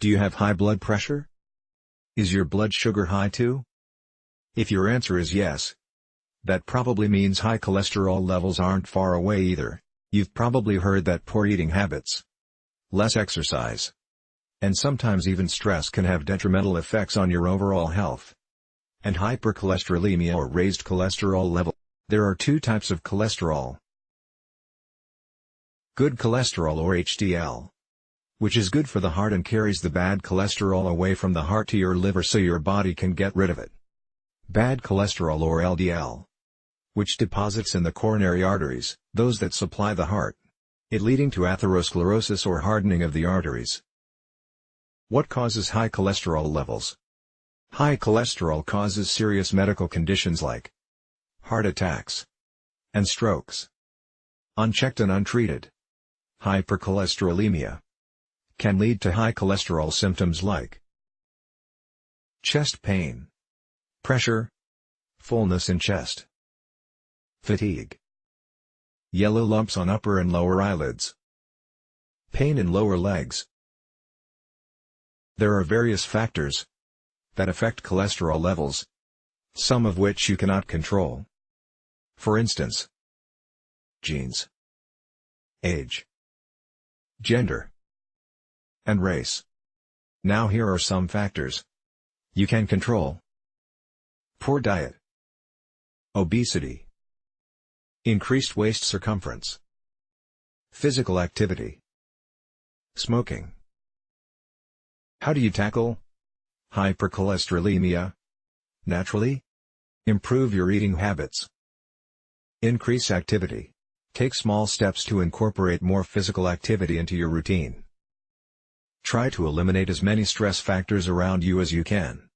Do you have high blood pressure? Is your blood sugar high too? If your answer is yes, that probably means high cholesterol levels aren't far away either. You've probably heard that poor eating habits, less exercise, and sometimes even stress can have detrimental effects on your overall health. And hypercholesterolemia or raised cholesterol level. There are two types of cholesterol. Good cholesterol or HDL, which is good for the heart and carries the bad cholesterol away from the heart to your liver so your body can get rid of it. Bad cholesterol or LDL, which deposits in the coronary arteries, those that supply the heart, it leading to atherosclerosis or hardening of the arteries. What causes high cholesterol levels? High cholesterol causes serious medical conditions like heart attacks and strokes. Unchecked and untreated, hypercholesterolemia can lead to high cholesterol symptoms like chest pain, pressure, fullness in chest, fatigue, yellow lumps on upper and lower eyelids, pain in lower legs. There are various factors that affect cholesterol levels, some of which you cannot control. For instance, genes, age, gender, and race. Now here are some factors you can control. Poor diet, obesity, increased waist circumference, physical activity, smoking. How do you tackle hypercholesterolemia? Naturally, improve your eating habits. Increase activity. Take small steps to incorporate more physical activity into your routine. Try to eliminate as many stress factors around you as you can.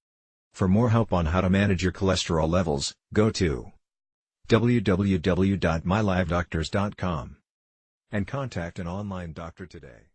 For more help on how to manage your cholesterol levels, go to www.mylifedoctors.com and contact an online doctor today.